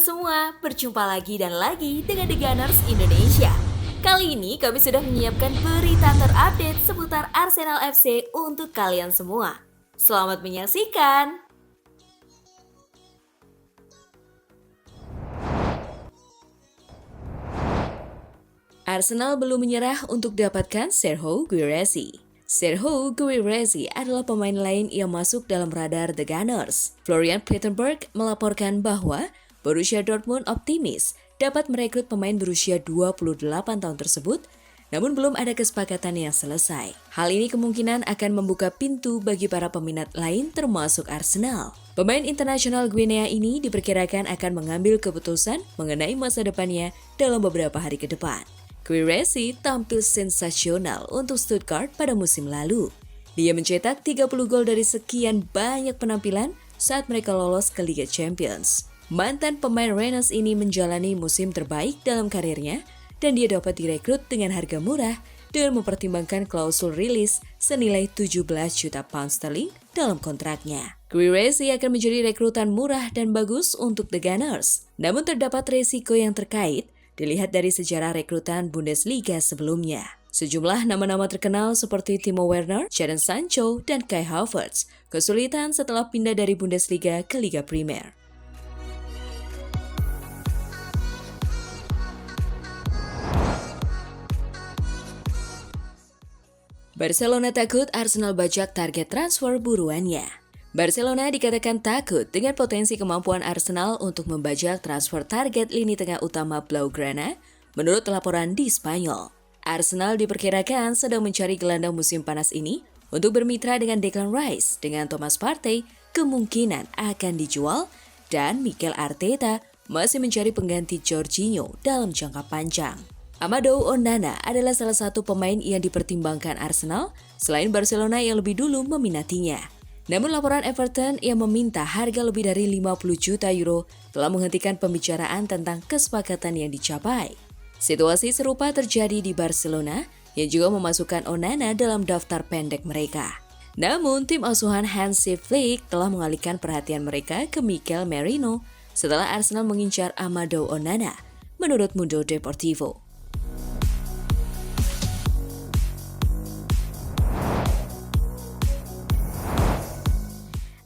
semua, berjumpa lagi dan lagi dengan The Gunners Indonesia. Kali ini kami sudah menyiapkan berita terupdate seputar Arsenal FC untuk kalian semua. Selamat menyaksikan! Arsenal belum menyerah untuk dapatkan Serhou Guirassy. Serhou Guirassy adalah pemain lain yang masuk dalam radar The Gunners. Florian Plettenberg melaporkan bahwa Borussia Dortmund optimis dapat merekrut pemain berusia 28 tahun tersebut, namun belum ada kesepakatan yang selesai. Hal ini kemungkinan akan membuka pintu bagi para peminat lain termasuk Arsenal. Pemain internasional Guinea ini diperkirakan akan mengambil keputusan mengenai masa depannya dalam beberapa hari ke depan. Guirassy tampil sensasional untuk Stuttgart pada musim lalu. Dia mencetak 30 gol dari sekian banyak penampilan saat mereka lolos ke Liga Champions. Mantan pemain Rennes ini menjalani musim terbaik dalam karirnya dan dia dapat direkrut dengan harga murah dengan mempertimbangkan klausul rilis senilai 17 juta pound sterling dalam kontraknya. Guirassy akan menjadi rekrutan murah dan bagus untuk The Gunners. Namun terdapat resiko yang terkait dilihat dari sejarah rekrutan Bundesliga sebelumnya. Sejumlah nama-nama terkenal seperti Timo Werner, Jadon Sancho, dan Kai Havertz kesulitan setelah pindah dari Bundesliga ke Liga Primer. Barcelona takut Arsenal bajak target transfer buruannya. Barcelona dikatakan takut dengan potensi kemampuan Arsenal untuk membajak transfer target lini tengah utama Blaugrana, menurut laporan di Spanyol. Arsenal diperkirakan sedang mencari gelandang musim panas ini untuk bermitra dengan Declan Rice, dengan Thomas Partey kemungkinan akan dijual, dan Mikel Arteta masih mencari pengganti Jorginho dalam jangka panjang. Amadou Onana adalah salah satu pemain yang dipertimbangkan Arsenal selain Barcelona yang lebih dulu meminatinya. Namun laporan Everton yang meminta harga lebih dari 50 juta euro telah menghentikan pembicaraan tentang kesepakatan yang dicapai. Situasi serupa terjadi di Barcelona yang juga memasukkan Onana dalam daftar pendek mereka. Namun tim asuhan Hansi Flick telah mengalihkan perhatian mereka ke Mikel Merino setelah Arsenal mengincar Amadou Onana, menurut Mundo Deportivo.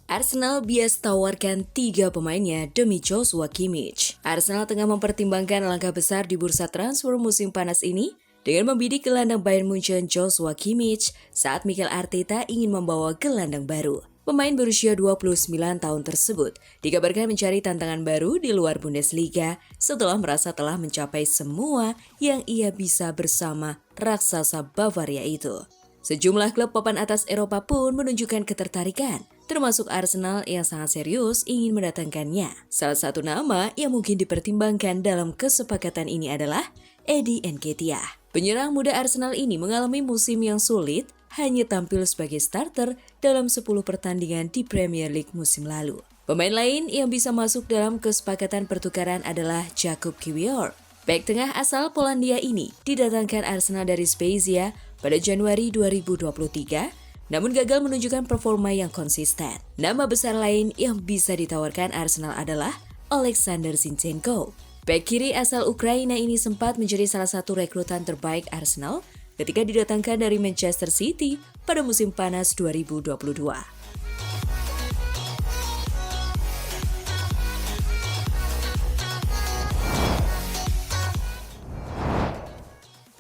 Arsenal bias tawarkan 3 pemainnya demi Joshua Kimmich. Arsenal tengah mempertimbangkan langkah besar di bursa transfer musim panas ini dengan membidik gelandang Bayern Munchen Joshua Kimmich saat Mikel Arteta ingin membawa gelandang baru. Pemain berusia 29 tahun tersebut dikabarkan mencari tantangan baru di luar Bundesliga setelah merasa telah mencapai semua yang ia bisa bersama raksasa Bavaria itu. Sejumlah klub papan atas Eropa pun menunjukkan ketertarikan, termasuk Arsenal yang sangat serius ingin mendatangkannya. Salah satu nama yang mungkin dipertimbangkan dalam kesepakatan ini adalah Eddie Nketiah. Penyerang muda Arsenal ini mengalami musim yang sulit, hanya tampil sebagai starter dalam 10 pertandingan di Premier League musim lalu. Pemain lain yang bisa masuk dalam kesepakatan pertukaran adalah Jakub Kiwior. Bek tengah asal Polandia ini didatangkan Arsenal dari Spezia pada Januari 2023, namun gagal menunjukkan performa yang konsisten. Nama besar lain yang bisa ditawarkan Arsenal adalah Alexander Zinchenko. Bek kiri asal Ukraina ini sempat menjadi salah satu rekrutan terbaik Arsenal ketika didatangkan dari Manchester City pada musim panas 2022.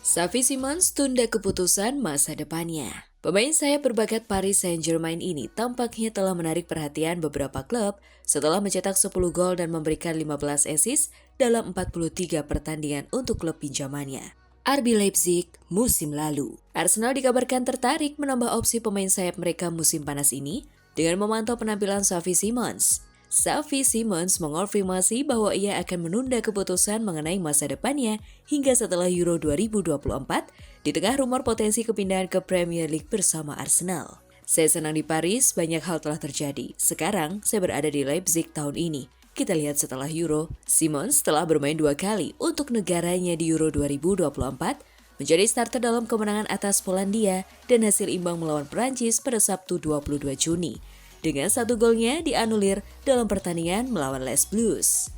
Xavi Simons tunda keputusan masa depannya. Pemain sayap berbakat Paris Saint-Germain ini tampaknya telah menarik perhatian beberapa klub setelah mencetak 10 gol dan memberikan 15 assist dalam 43 pertandingan untuk klub pinjamannya. RB Leipzig musim lalu. Arsenal dikabarkan tertarik menambah opsi pemain sayap mereka musim panas ini dengan memantau penampilan Xavi Simons. Xavi Simons mengonfirmasi bahwa ia akan menunda keputusan mengenai masa depannya hingga setelah Euro 2024 di tengah rumor potensi kepindahan ke Premier League bersama Arsenal. Saya senang di Paris, banyak hal telah terjadi. Sekarang saya berada di Leipzig tahun ini. Kita lihat setelah Euro, Simons telah bermain 2 kali untuk negaranya di Euro 2024, menjadi starter dalam kemenangan atas Polandia dan hasil imbang melawan Prancis pada Sabtu 22 Juni. Dengan 1 golnya dianulir dalam pertandingan melawan Les Blues.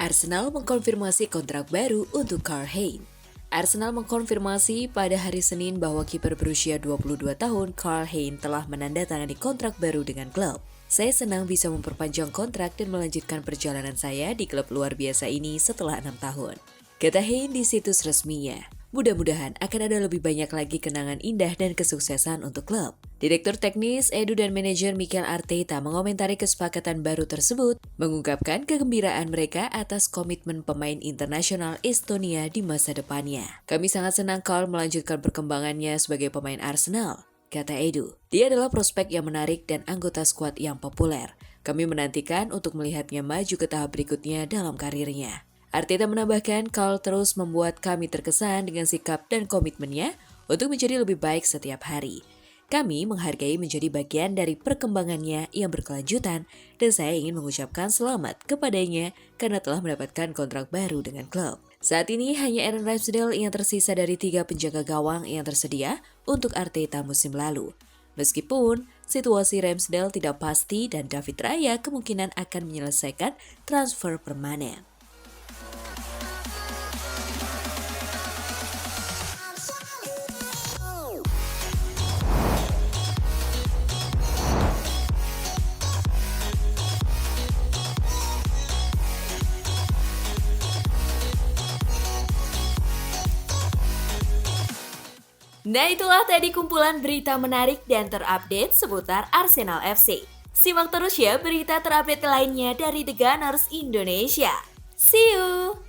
Arsenal mengkonfirmasi kontrak baru untuk Karl Hein. Arsenal mengkonfirmasi pada hari Senin bahwa kiper berusia 22 tahun Karl Hein telah menandatangani kontrak baru dengan klub. Saya senang bisa memperpanjang kontrak dan melanjutkan perjalanan saya di klub luar biasa ini setelah 6 tahun. Kata Hein di situs resminya. Mudah-mudahan akan ada lebih banyak lagi kenangan indah dan kesuksesan untuk klub. Direktur teknis, Edu dan manajer Mikel Arteta mengomentari kesepakatan baru tersebut, mengungkapkan kegembiraan mereka atas komitmen pemain internasional Estonia di masa depannya. Kami sangat senang Karl melanjutkan perkembangannya sebagai pemain Arsenal, kata Edu. Dia adalah prospek yang menarik dan anggota skuad yang populer. Kami menantikan untuk melihatnya maju ke tahap berikutnya dalam karirnya. Arteta menambahkan, Karl terus membuat kami terkesan dengan sikap dan komitmennya untuk menjadi lebih baik setiap hari. Kami menghargai menjadi bagian dari perkembangannya yang berkelanjutan dan saya ingin mengucapkan selamat kepadanya karena telah mendapatkan kontrak baru dengan klub. Saat ini hanya Aaron Ramsdale yang tersisa dari 3 penjaga gawang yang tersedia untuk Arteta musim lalu. Meskipun situasi Ramsdale tidak pasti dan David Raya kemungkinan akan menyelesaikan transfer permanen. Nah, itulah tadi kumpulan berita menarik dan terupdate seputar Arsenal FC. Simak terus ya berita terupdate lainnya dari The Gunners Indonesia. See you!